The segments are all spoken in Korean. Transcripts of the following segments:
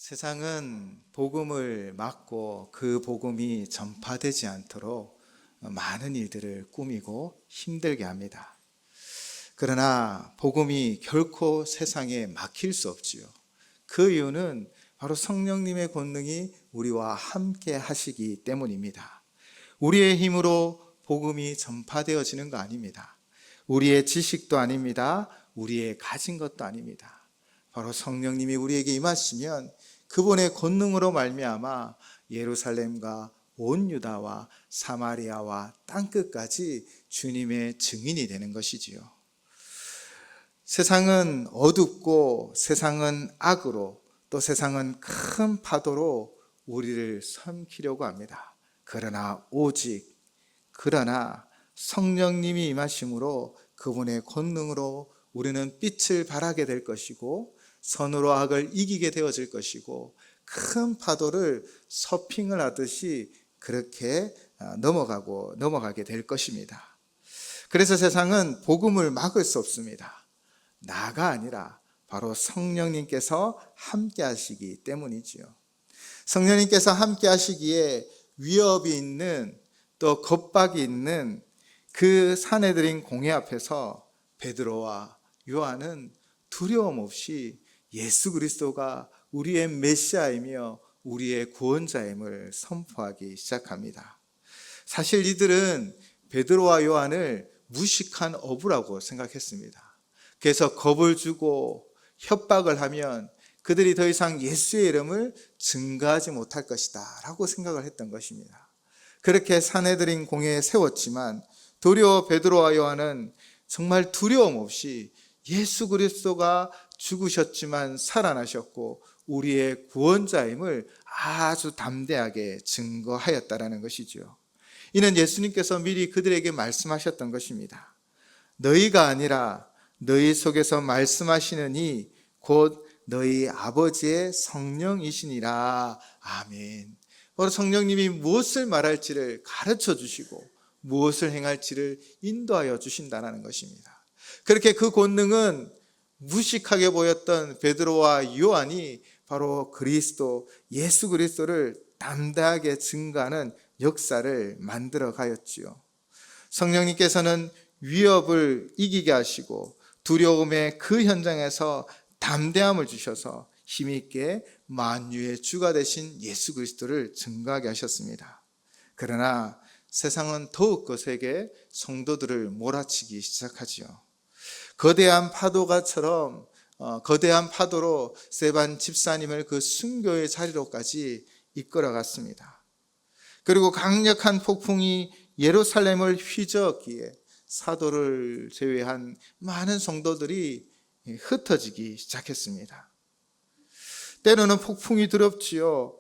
세상은 복음을 막고 그 복음이 전파되지 않도록 많은 일들을 꾸미고 힘들게 합니다. 그러나 복음이 결코 세상에 막힐 수 없지요. 그 이유는 바로 성령님의 권능이 우리와 함께 하시기 때문입니다. 우리의 힘으로 복음이 전파되어지는 거 아닙니다. 우리의 지식도 아닙니다. 우리의 가진 것도 아닙니다. 바로 성령님이 우리에게 임하시면 그분의 권능으로 말미암아 예루살렘과 온 유다와 사마리아와 땅끝까지 주님의 증인이 되는 것이지요. 세상은 어둡고 세상은 악으로 또 세상은 큰 파도로 우리를 삼키려고 합니다. 그러나 성령님이 임하심으로 그분의 권능으로 우리는 빛을 발하게 될 것이고 선으로 악을 이기게 되어질 것이고 큰 파도를 서핑을 하듯이 그렇게 넘어가게 될 것입니다. 그래서 세상은 복음을 막을 수 없습니다. 나가 아니라 바로 성령님께서 함께 하시기 때문이지요. 성령님께서 함께 하시기에 위협이 있는 또 겁박이 있는 그 사내들인 공회 앞에서 베드로와 요한은 두려움 없이 예수 그리스도가 우리의 메시아이며 우리의 구원자임을 선포하기 시작합니다. 사실 이들은 베드로와 요한을 무식한 어부라고 생각했습니다. 그래서 겁을 주고 협박을 하면 그들이 더 이상 예수의 이름을 증거하지 못할 것이다 라고 생각을 했던 것입니다. 그렇게 사내들인 공회에 세웠지만 도리어 베드로와 요한은 정말 두려움 없이 예수 그리스도가 죽으셨지만 살아나셨고 우리의 구원자임을 아주 담대하게 증거하였다라는 것이죠. 이는 예수님께서 미리 그들에게 말씀하셨던 것입니다. 너희가 아니라 너희 속에서 말씀하시는 이 곧 너희 아버지의 성령이시니라. 아멘. 바로 성령님이 무엇을 말할지를 가르쳐 주시고 무엇을 행할지를 인도하여 주신다는 것입니다. 그렇게 그 권능은 무식하게 보였던 베드로와 요한이 바로 예수 그리스도를 담대하게 증거하는 역사를 만들어 가였지요. 성령님께서는 위협을 이기게 하시고 두려움의 그 현장에서 담대함을 주셔서 힘있게 만유의 주가 되신 예수 그리스도를 증거하게 하셨습니다. 그러나 세상은 더욱 거세게 성도들을 몰아치기 시작하지요. 거대한 파도로 스데반 집사님을 그 순교의 자리로까지 이끌어갔습니다. 그리고 강력한 폭풍이 예루살렘을 휘저었기에 사도를 제외한 많은 성도들이 흩어지기 시작했습니다. 때로는 폭풍이 두렵지요.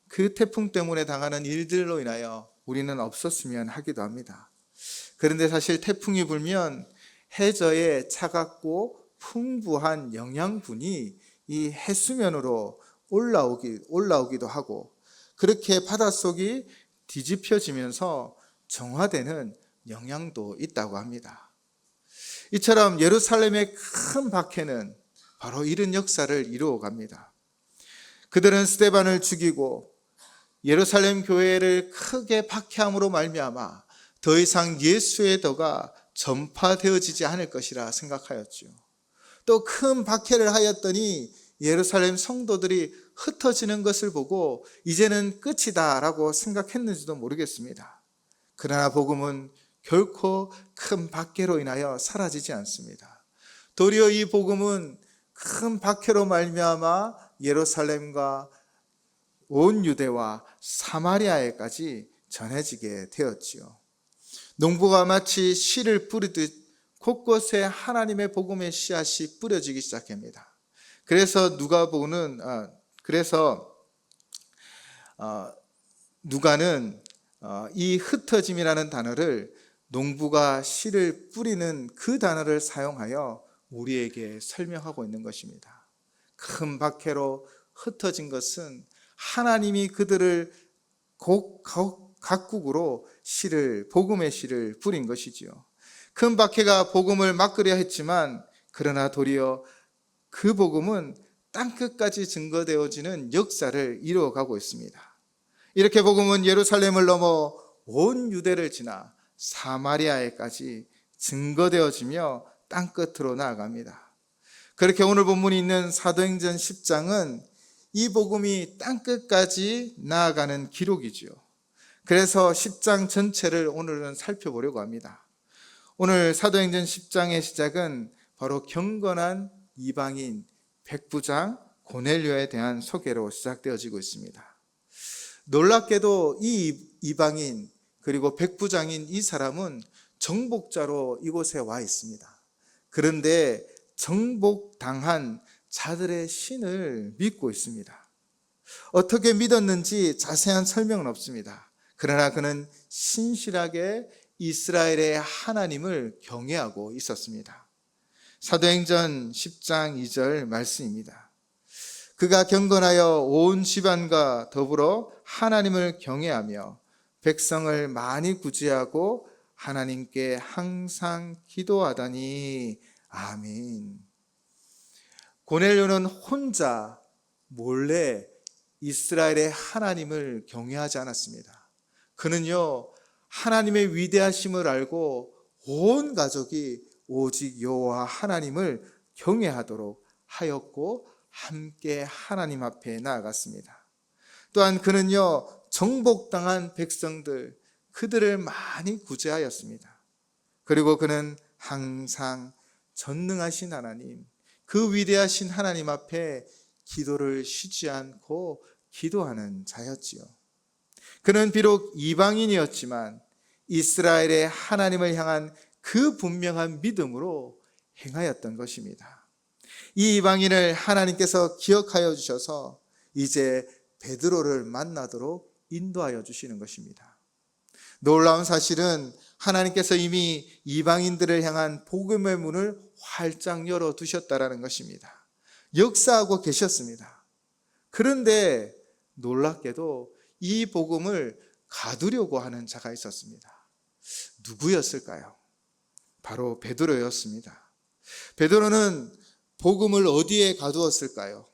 그 태풍 때문에 당하는 일들로 인하여 우리는 없었으면 하기도 합니다. 그런데 사실 태풍이 불면 해저에 차갑고 풍부한 영양분이 이 해수면으로 올라오기도 하고 그렇게 바닷속이 뒤집혀지면서 정화되는 영향도 있다고 합니다. 이처럼 예루살렘의 큰 박해는 바로 이런 역사를 이루어 갑니다. 그들은 스데반을 죽이고 예루살렘 교회를 크게 박해함으로 말미암아 더 이상 예수의 덕가 전파되어지지 않을 것이라 생각하였죠. 또 큰 박해를 하였더니 예루살렘 성도들이 흩어지는 것을 보고 이제는 끝이다 라고 생각했는지도 모르겠습니다. 그러나 복음은 결코 큰 박해로 인하여 사라지지 않습니다. 도리어 이 복음은 큰 박해로 말미암아 예루살렘과 온 유대와 사마리아에까지 전해지게 되었지요. 농부가 마치 씨를 뿌리듯 곳곳에 하나님의 복음의 씨앗이 뿌려지기 시작합니다. 그래서 누가는 이 흩어짐이라는 단어를 농부가 씨를 뿌리는 그 단어를 사용하여 우리에게 설명하고 있는 것입니다. 큰 박해로 흩어진 것은 하나님이 그들을 각국으로 복음의 씨를 뿌린 것이지요. 큰 박해가 복음을 막으려 했지만 그러나 도리어 그 복음은 땅끝까지 증거되어지는 역사를 이루어가고 있습니다. 이렇게 복음은 예루살렘을 넘어 온 유대를 지나 사마리아에까지 증거되어지며 땅끝으로 나아갑니다. 그렇게 오늘 본문이 있는 사도행전 10장은 이 복음이 땅끝까지 나아가는 기록이죠. 그래서 10장 전체를 오늘은 살펴보려고 합니다. 오늘 사도행전 10장의 시작은 바로 경건한 이방인 백부장 고넬료에 대한 소개로 시작되어지고 있습니다. 놀랍게도 이 이방인 그리고 백부장인 이 사람은 정복자로 이곳에 와 있습니다. 그런데 정복당한 자들의 신을 믿고 있습니다. 어떻게 믿었는지 자세한 설명은 없습니다. 그러나 그는 신실하게 이스라엘의 하나님을 경외하고 있었습니다. 사도행전 10장 2절 말씀입니다. 그가 경건하여 온 집안과 더불어 하나님을 경외하며 백성을 많이 구제하고 하나님께 항상 기도하다니. 아멘. 고넬료는 혼자 몰래 이스라엘의 하나님을 경외하지 않았습니다. 그는요, 하나님의 위대하심을 알고 온 가족이 오직 여호와 하나님을 경외하도록 하였고 함께 하나님 앞에 나아갔습니다. 또한 그는요, 정복당한 백성들, 그들을 많이 구제하였습니다. 그리고 그는 항상 전능하신 하나님, 그 위대하신 하나님 앞에 기도를 쉬지 않고 기도하는 자였지요. 그는 비록 이방인이었지만 이스라엘의 하나님을 향한 그 분명한 믿음으로 행하였던 것입니다. 이 이방인을 하나님께서 기억하여 주셔서 이제 베드로를 만나도록 인도하여 주시는 것입니다. 놀라운 사실은 하나님께서 이미 이방인들을 향한 복음의 문을 활짝 열어두셨다라는 것입니다. 역사하고 계셨습니다. 그런데 놀랍게도 이 복음을 가두려고 하는 자가 있었습니다. 누구였을까요? 바로 베드로였습니다. 베드로는 복음을 어디에 가두었을까요?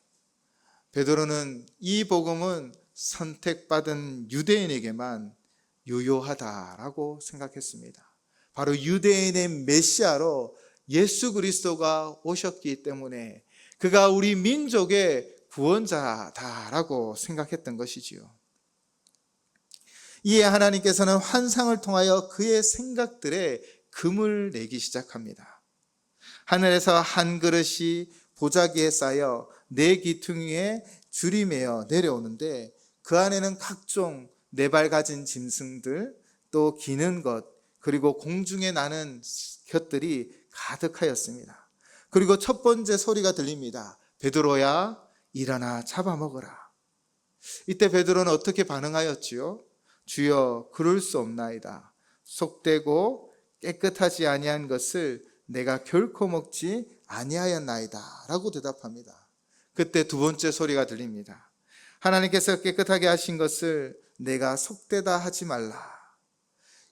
베드로는 이 복음은 선택받은 유대인에게만 유효하다라고 생각했습니다. 바로 유대인의 메시아로 예수 그리스도가 오셨기 때문에 그가 우리 민족의 구원자다라고 생각했던 것이지요. 이에 하나님께서는 환상을 통하여 그의 생각들에 금을 내기 시작합니다. 하늘에서 한 그릇이 보자기에 쌓여 네 귀퉁이 위에 줄이 매어 내려오는데 그 안에는 각종 네 발 가진 짐승들, 또 기는 것, 그리고 공중에 나는 것들이 가득하였습니다. 그리고 첫 번째 소리가 들립니다. 베드로야, 일어나 잡아먹어라. 이때 베드로는 어떻게 반응하였지요? 주여, 그럴 수 없나이다. 속되고 깨끗하지 아니한 것을 내가 결코 먹지 아니하였나이다 라고 대답합니다. 그때 두 번째 소리가 들립니다. 하나님께서 깨끗하게 하신 것을 내가 속되다 하지 말라.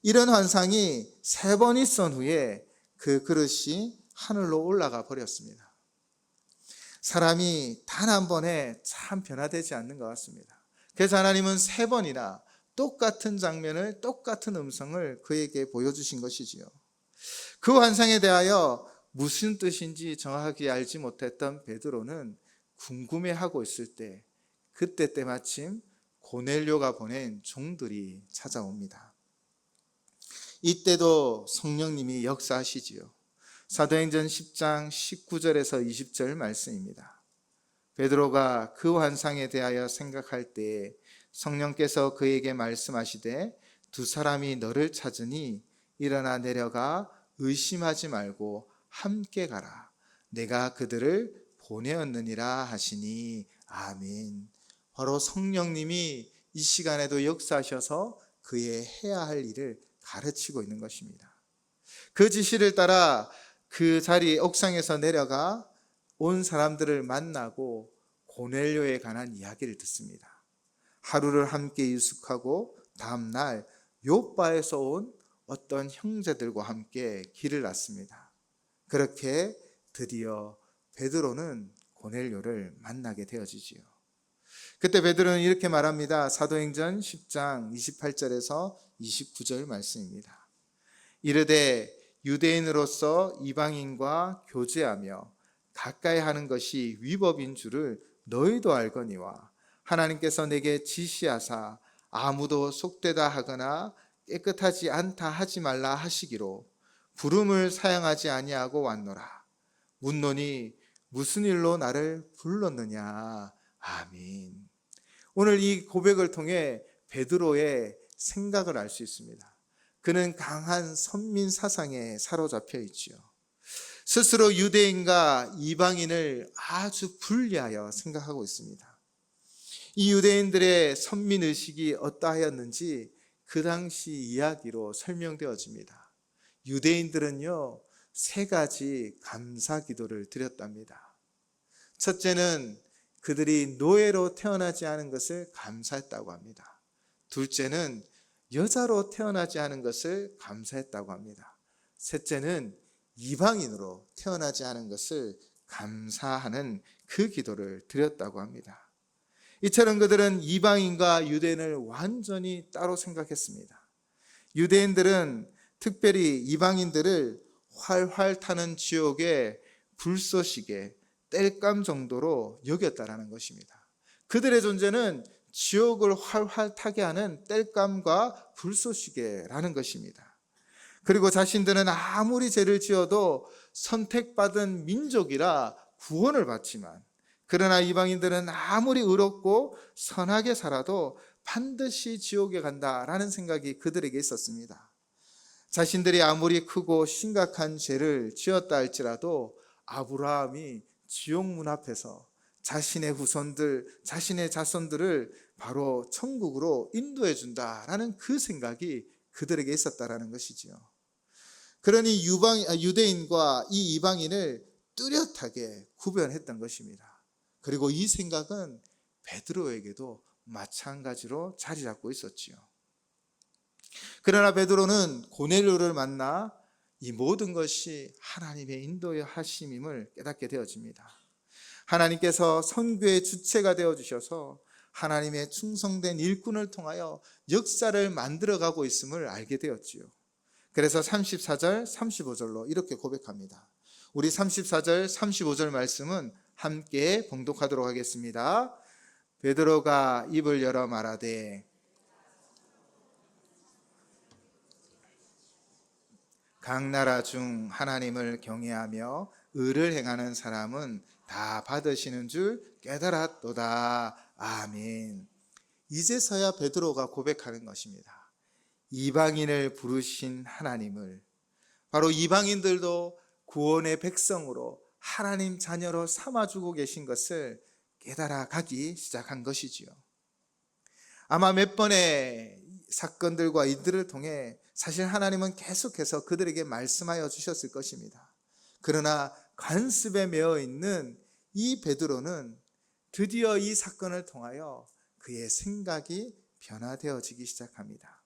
이런 환상이 세 번 있은 후에 그 그릇이 하늘로 올라가 버렸습니다. 사람이 단 한 번에 참 변화되지 않는 것 같습니다. 그래서 하나님은 세 번이나 똑같은 장면을, 똑같은 음성을 그에게 보여주신 것이지요. 그 환상에 대하여 무슨 뜻인지 정확하게 알지 못했던 베드로는 궁금해하고 있을 때, 그때 때마침 고넬료가 보낸 종들이 찾아옵니다. 이때도 성령님이 역사하시지요. 사도행전 10장 19절에서 20절 말씀입니다. 베드로가 그 환상에 대하여 생각할 때에 성령께서 그에게 말씀하시되 두 사람이 너를 찾으니 일어나 내려가 의심하지 말고 함께 가라. 내가 그들을 보내었느니라 하시니. 아멘. 바로 성령님이 이 시간에도 역사하셔서 그의 해야 할 일을 가르치고 있는 것입니다. 그 지시를 따라 그 자리 옥상에서 내려가 온 사람들을 만나고 고넬료에 관한 이야기를 듣습니다. 하루를 함께 유숙하고 다음 날 요바에서 온 어떤 형제들과 함께 길을 났습니다. 그렇게 드디어 베드로는 고넬료를 만나게 되어지지요. 그때 베드로는 이렇게 말합니다. 사도행전 10장 28절에서 29절 말씀입니다. 이르되 유대인으로서 이방인과 교제하며 가까이 하는 것이 위법인 줄을 너희도 알거니와 하나님께서 내게 지시하사 아무도 속되다 하거나 깨끗하지 않다 하지 말라 하시기로 부름을 사양하지 아니하고 왔노라. 묻노니 무슨 일로 나를 불렀느냐. 아멘. 오늘 이 고백을 통해 베드로의 생각을 알 수 있습니다. 그는 강한 선민 사상에 사로잡혀 있지요. 스스로 유대인과 이방인을 아주 분리하여 생각하고 있습니다. 이 유대인들의 선민의식이 어떠하였는지 그 당시 이야기로 설명되어집니다. 유대인들은요, 3가지 감사 기도를 드렸답니다. 첫째는 그들이 노예로 태어나지 않은 것을 감사했다고 합니다. 둘째는 여자로 태어나지 않은 것을 감사했다고 합니다. 셋째는 이방인으로 태어나지 않은 것을 감사하는 그 기도를 드렸다고 합니다. 이처럼 그들은 이방인과 유대인을 완전히 따로 생각했습니다. 유대인들은 특별히 이방인들을 활활 타는 지옥의 불쏘시개, 땔감 정도로 여겼다라는 것입니다. 그들의 존재는 지옥을 활활 타게 하는 땔감과 불쏘시개라는 것입니다. 그리고 자신들은 아무리 죄를 지어도 선택받은 민족이라 구원을 받지만, 그러나 이방인들은 아무리 의롭고 선하게 살아도 반드시 지옥에 간다라는 생각이 그들에게 있었습니다. 자신들이 아무리 크고 심각한 죄를 지었다 할지라도 아브라함이 지옥문 앞에서 자신의 후손들, 자신의 자손들을 바로 천국으로 인도해 준다라는 그 생각이 그들에게 있었다라는 것이지요. 그러니 유대인과 이 이방인을 뚜렷하게 구별했던 것입니다. 그리고 이 생각은 베드로에게도 마찬가지로 자리 잡고 있었지요. 그러나 베드로는 고넬료를 만나 이 모든 것이 하나님의 인도하심임을 깨닫게 되어집니다. 하나님께서 선교의 주체가 되어주셔서 하나님의 충성된 일꾼을 통하여 역사를 만들어가고 있음을 알게 되었지요. 그래서 34절, 35절로 이렇게 고백합니다. 우리 34절, 35절 말씀은 함께 봉독하도록 하겠습니다. 베드로가 입을 열어 말하되 각 나라 중 하나님을 경외하며 의를 행하는 사람은 다 받으시는 줄 깨달았도다. 아멘. 이제서야 베드로가 고백하는 것입니다. 이방인을 부르신 하나님을, 바로 이방인들도 구원의 백성으로 하나님 자녀로 삼아주고 계신 것을 깨달아 가기 시작한 것이지요. 아마 몇 번의 사건들과 이들을 통해 사실 하나님은 계속해서 그들에게 말씀하여 주셨을 것입니다. 그러나 관습에 매어 있는 이 베드로는 드디어 이 사건을 통하여 그의 생각이 변화되어지기 시작합니다.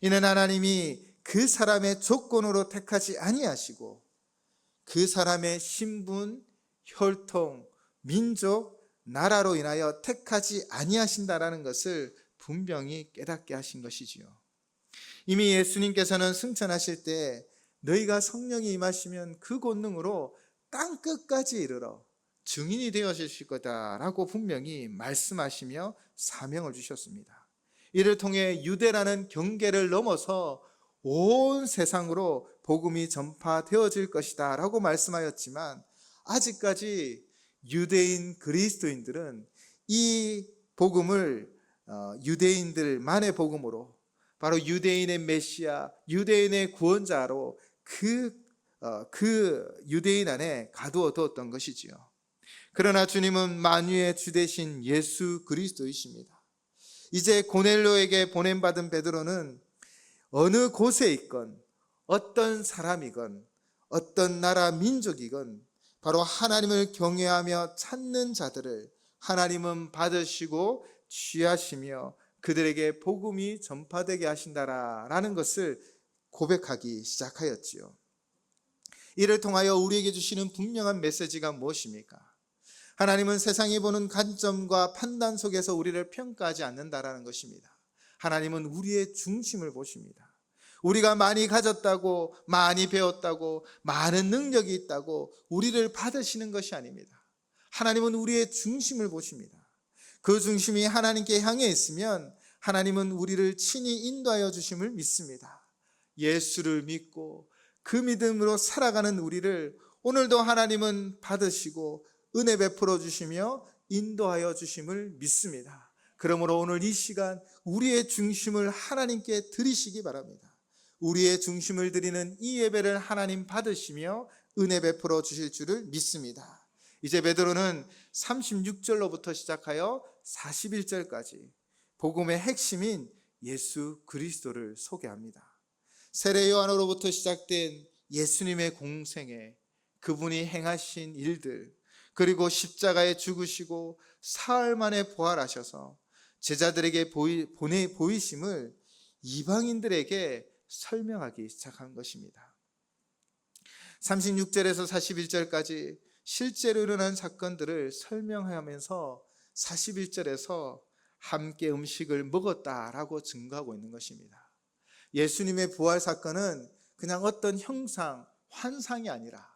이는 하나님이 그 사람의 조건으로 택하지 아니하시고 그 사람의 신분, 혈통, 민족, 나라로 인하여 택하지 아니하신다라는 것을 분명히 깨닫게 하신 것이지요. 이미 예수님께서는 승천하실 때 너희가 성령이 임하시면 그 권능으로 땅 끝까지 이르러 증인이 되어주실 거다라고 분명히 말씀하시며 사명을 주셨습니다. 이를 통해 유대라는 경계를 넘어서 온 세상으로 복음이 전파되어질 것이다 라고 말씀하였지만, 아직까지 유대인 그리스도인들은 이 복음을 유대인들만의 복음으로, 바로 유대인의 메시아, 유대인의 구원자로 그 유대인 안에 가두어 두었던 것이지요. 그러나 주님은 만유의 주 되신 예수 그리스도이십니다. 이제 고넬료에게 보냄받은 베드로는 어느 곳에 있건 어떤 사람이건 어떤 나라 민족이건 바로 하나님을 경외하며 찾는 자들을 하나님은 받으시고 취하시며 그들에게 복음이 전파되게 하신다라는 것을 고백하기 시작하였지요. 이를 통하여 우리에게 주시는 분명한 메시지가 무엇입니까? 하나님은 세상이 보는 관점과 판단 속에서 우리를 평가하지 않는다라는 것입니다. 하나님은 우리의 중심을 보십니다. 우리가 많이 가졌다고, 많이 배웠다고, 많은 능력이 있다고 우리를 받으시는 것이 아닙니다. 하나님은 우리의 중심을 보십니다. 그 중심이 하나님께 향해 있으면 하나님은 우리를 친히 인도하여 주심을 믿습니다. 예수를 믿고 그 믿음으로 살아가는 우리를 오늘도 하나님은 받으시고 은혜 베풀어 주시며 인도하여 주심을 믿습니다. 그러므로 오늘 이 시간 우리의 중심을 하나님께 드리시기 바랍니다. 우리의 중심을 드리는 이 예배를 하나님 받으시며 은혜 베풀어 주실 줄을 믿습니다. 이제 베드로는 36절로부터 시작하여 41절까지 복음의 핵심인 예수 그리스도를 소개합니다. 세례 요한으로부터 시작된 예수님의 공생애, 그분이 행하신 일들, 그리고 십자가에 죽으시고 사흘 만에 부활하셔서 제자들에게 보이심을 이방인들에게 설명하기 시작한 것입니다. 36절에서 41절까지 실제로 일어난 사건들을 설명하면서 41절에서 함께 음식을 먹었다라고 증거하고 있는 것입니다. 예수님의 부활 사건은 그냥 어떤 형상, 환상이 아니라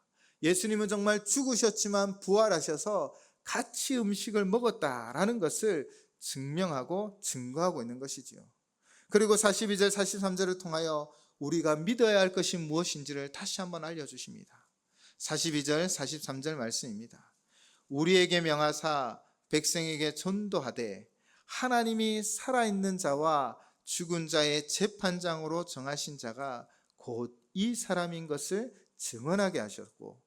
예수님은 정말 죽으셨지만 부활하셔서 같이 음식을 먹었다라는 것을 증명하고 증거하고 있는 것이지요. 그리고 42절, 43절을 통하여 우리가 믿어야 할 것이 무엇인지를 다시 한번 알려주십니다. 42절, 43절 말씀입니다. 우리에게 명하사 백성에게 전도하되 하나님이 살아있는 자와 죽은 자의 재판장으로 정하신 자가 곧 이 사람인 것을 증언하게 하셨고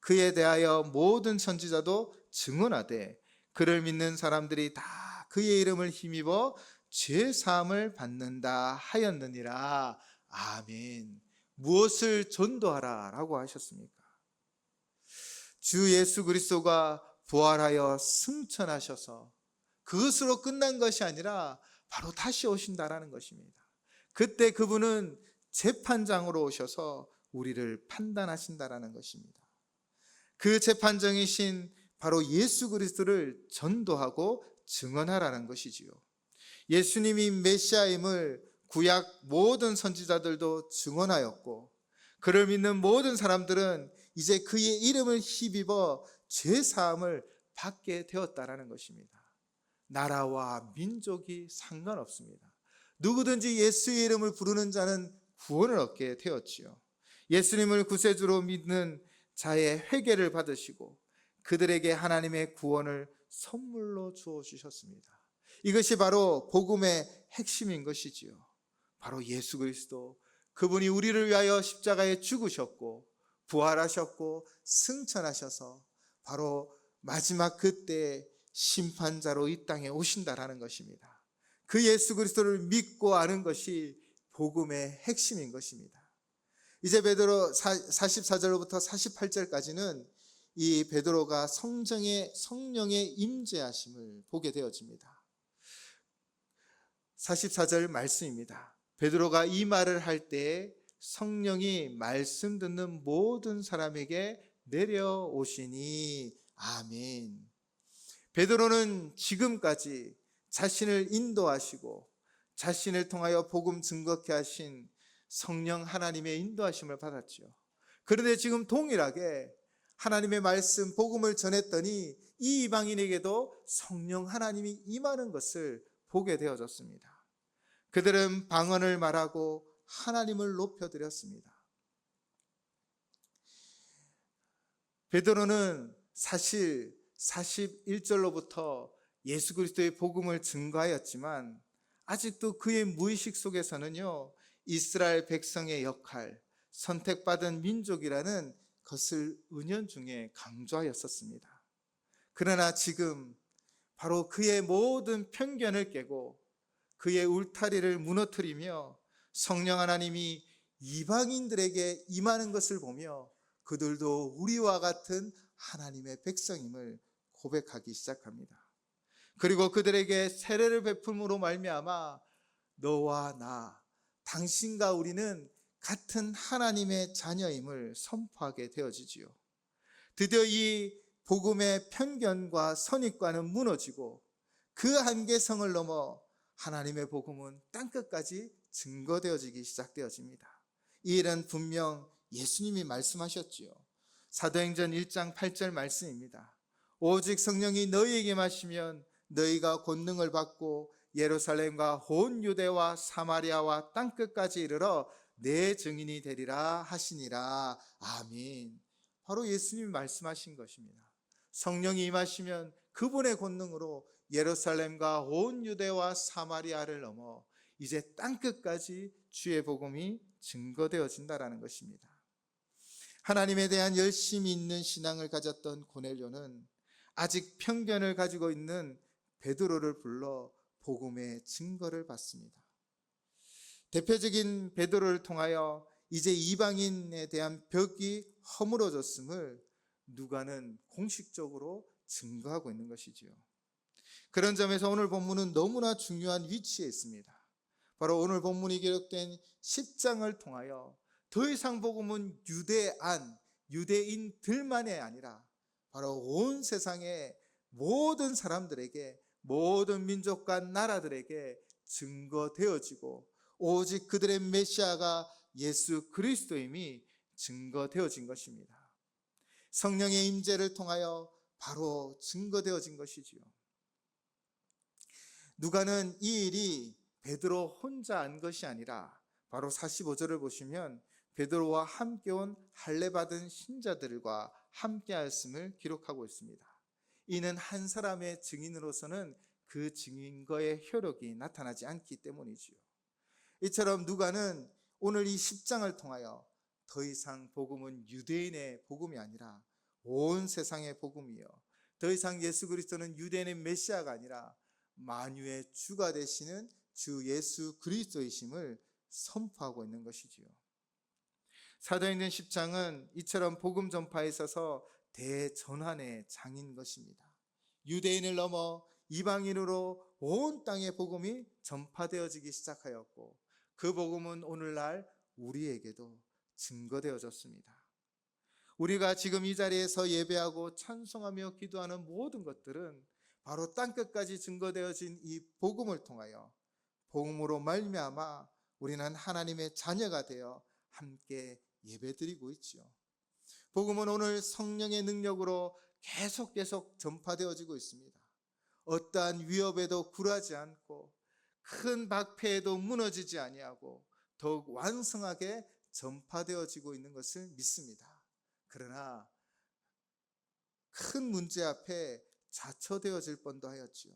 그에 대하여 모든 선지자도 증언하되 그를 믿는 사람들이 다 그의 이름을 힘입어 죄 사함을 받는다 하였느니라. 아멘. 무엇을 전도하라 라고 하셨습니까? 주 예수 그리스도가 부활하여 승천하셔서 그것으로 끝난 것이 아니라 바로 다시 오신다라는 것입니다. 그때 그분은 재판장으로 오셔서 우리를 판단하신다라는 것입니다. 그 재판장이신 바로 예수 그리스도를 전도하고 증언하라는 것이지요. 예수님이 메시아임을 구약 모든 선지자들도 증언하였고 그를 믿는 모든 사람들은 이제 그의 이름을 힘입어 죄 사함을 받게 되었다라는 것입니다. 나라와 민족이 상관없습니다. 누구든지 예수의 이름을 부르는 자는 구원을 얻게 되었지요. 예수님을 구세주로 믿는 자의 회개를 받으시고 그들에게 하나님의 구원을 선물로 주어 주셨습니다. 이것이 바로 복음의 핵심인 것이지요. 바로 예수 그리스도, 그분이 우리를 위하여 십자가에 죽으셨고 부활하셨고 승천하셔서 바로 마지막 그때 심판자로 이 땅에 오신다라는 것입니다. 그 예수 그리스도를 믿고 아는 것이 복음의 핵심인 것입니다. 이제 베드로 44절부터 48절까지는 이 베드로가 성령의 임재하심을 보게 되어집니다. 44절 말씀입니다. 베드로가 이 말을 할 때에 성령이 말씀 듣는 모든 사람에게 내려오시니 아멘. 베드로는 지금까지 자신을 인도하시고 자신을 통하여 복음 증거케 하신 성령 하나님의 인도하심을 받았죠. 그런데 지금 동일하게 하나님의 말씀 복음을 전했더니 이 이방인에게도 성령 하나님이 임하는 것을 보게 되어졌습니다. 그들은 방언을 말하고 하나님을 높여드렸습니다. 베드로는 사실 41절로부터 예수 그리스도의 복음을 증거하였지만 아직도 그의 무의식 속에서는요, 이스라엘 백성의 역할, 선택받은 민족이라는 것을 은연중에 강조하였었습니다. 그러나 지금 바로 그의 모든 편견을 깨고 그의 울타리를 무너뜨리며 성령 하나님이 이방인들에게 임하는 것을 보며 그들도 우리와 같은 하나님의 백성임을 고백하기 시작합니다. 그리고 그들에게 세례를 베품으로 말미암아 너와 나, 당신과 우리는 같은 하나님의 자녀임을 선포하게 되어지지요. 드디어 이 복음의 편견과 선입관은 무너지고 그 한계성을 넘어 하나님의 복음은 땅끝까지 증거되어지기 시작되어집니다. 이 일은 분명 예수님이 말씀하셨지요. 사도행전 1장 8절 말씀입니다. 오직 성령이 너희에게 마시면 너희가 권능을 받고 예루살렘과 온 유대와 사마리아와 땅끝까지 이르러 내 증인이 되리라 하시니라. 아멘. 바로 예수님이 말씀하신 것입니다. 성령이 임하시면 그분의 권능으로 예루살렘과 온 유대와 사마리아를 넘어 이제 땅끝까지 주의 복음이 증거되어진다라는 것입니다. 하나님에 대한 열심이 있는 신앙을 가졌던 고넬료는 아직 편견을 가지고 있는 베드로를 불러 복음의 증거를 받습니다. 대표적인 베드로를 통하여 이제 이방인에 대한 벽이 허물어졌음을 누가는 공식적으로 증거하고 있는 것이지요. 그런 점에서 오늘 본문은 너무나 중요한 위치에 있습니다. 바로 오늘 본문이 기록된 10장을 통하여 더 이상 복음은 유대인들만이 아니라 바로 온 세상의 모든 사람들에게, 모든 민족과 나라들에게 증거되어지고 오직 그들의 메시아가 예수 그리스도임이 증거되어진 것입니다. 성령의 임재를 통하여 바로 증거되어진 것이지요. 누가는 이 일이 베드로 혼자 한 것이 아니라 바로 45절을 보시면 베드로와 함께 온 할례받은 신자들과 함께 하였음을 기록하고 있습니다. 이는 한 사람의 증인으로서는 그 증인거의 효력이 나타나지 않기 때문이지요. 이처럼 누가는 오늘 이 10장을 통하여 더 이상 복음은 유대인의 복음이 아니라 온 세상의 복음이요, 더 이상 예수 그리스도는 유대인의 메시아가 아니라 만유의 주가 되시는 주 예수 그리스도이심을 선포하고 있는 것이지요. 사도행전 10장은 이처럼 복음 전파에 있어서 대전환의 장인 것입니다. 유대인을 넘어 이방인으로 온 땅의 복음이 전파되어지기 시작하였고 그 복음은 오늘날 우리에게도 증거되어졌습니다. 우리가 지금 이 자리에서 예배하고 찬송하며 기도하는 모든 것들은 바로 땅끝까지 증거되어진 이 복음을 통하여 복음으로 말미암아 우리는 하나님의 자녀가 되어 함께 예배드리고 있지요. 복음은 오늘 성령의 능력으로 계속 전파되어지고 있습니다. 어떠한 위협에도 굴하지 않고 큰 박해에도 무너지지 아니하고 더욱 완성하게 전파되어지고 있는 것을 믿습니다. 그러나 큰 문제 앞에 자처되어질 뻔도 하였지요.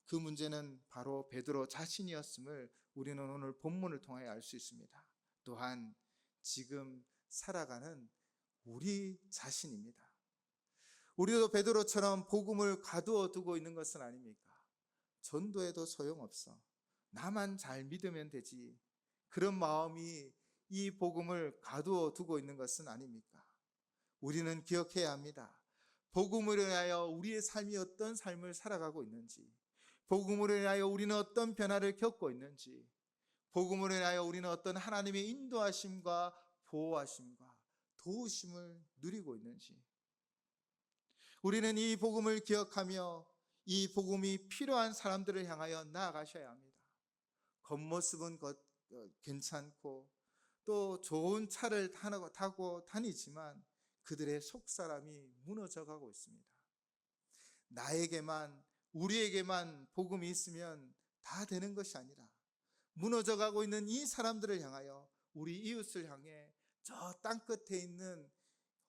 그 문제는 바로 베드로 자신이었음을 우리는 오늘 본문을 통하여 알 수 있습니다. 또한 지금 살아가는 우리 자신입니다. 우리도 베드로처럼 복음을 가두어 두고 있는 것은 아닙니까? 전도해도 소용없어, 나만 잘 믿으면 되지, 그런 마음이 이 복음을 가두어 두고 있는 것은 아닙니까? 우리는 기억해야 합니다. 복음을 인하여 우리의 삶이 어떤 삶을 살아가고 있는지, 복음을 인하여 우리는 어떤 변화를 겪고 있는지, 복음을 인하여 우리는 어떤 하나님의 인도하심과 보호하심과 도우심을 누리고 있는지, 우리는 이 복음을 기억하며 이 복음이 필요한 사람들을 향하여 나아가셔야 합니다. 겉모습은 괜찮고 또 좋은 차를 타고 다니지만 그들의 속사람이 무너져가고 있습니다. 나에게만, 우리에게만 복음이 있으면 다 되는 것이 아니라 무너져가고 있는 이 사람들을 향하여, 우리 이웃을 향해, 저 땅끝에 있는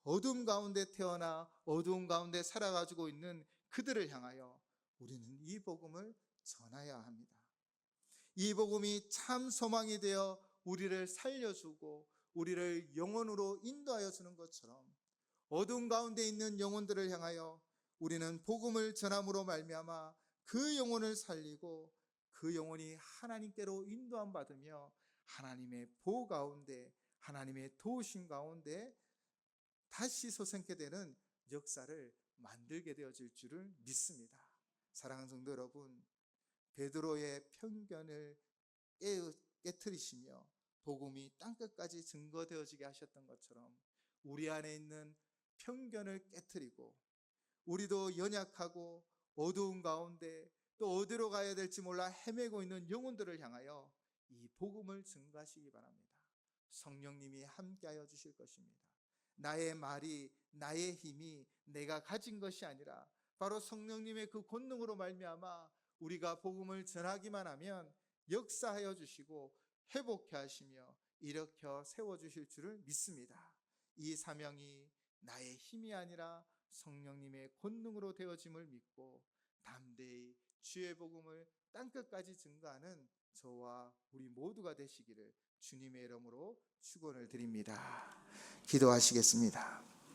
어둠 가운데 태어나 어두운 가운데 살아가지고 있는 그들을 향하여 우리는 이 복음을 전해야 합니다. 이 복음이 참 소망이 되어 우리를 살려주고 우리를 영혼으로 인도하여 주는 것처럼 어두운 가운데 있는 영혼들을 향하여 우리는 복음을 전함으로 말미암아 그 영혼을 살리고 그 영혼이 하나님께로 인도함 받으며 하나님의 보호 가운데, 하나님의 도우심 가운데 다시 솟게 되는 역사를 만들게 되어질 줄을 믿습니다. 사랑하는 성도 여러분, 베드로의 편견을 깨트리시며 복음이 땅끝까지 증거되어지게 하셨던 것처럼 우리 안에 있는 편견을 깨트리고 우리도 연약하고 어두운 가운데 또 어디로 가야 될지 몰라 헤매고 있는 영혼들을 향하여 이 복음을 증거하시기 바랍니다. 성령님이 함께하여 주실 것입니다. 나의 말이, 나의 힘이 내가 가진 것이 아니라 바로 성령님의 그 권능으로 말미암아 우리가 복음을 전하기만 하면 역사하여 주시고 회복해 하시며 일으켜 세워주실 줄을 믿습니다. 이 사명이 나의 힘이 아니라 성령님의 권능으로 되어짐을 믿고 담대히 주의 복음을 땅끝까지 증거하는 저와 우리 모두가 되시기를 주님의 이름으로 축원을 드립니다. 기도하시겠습니다.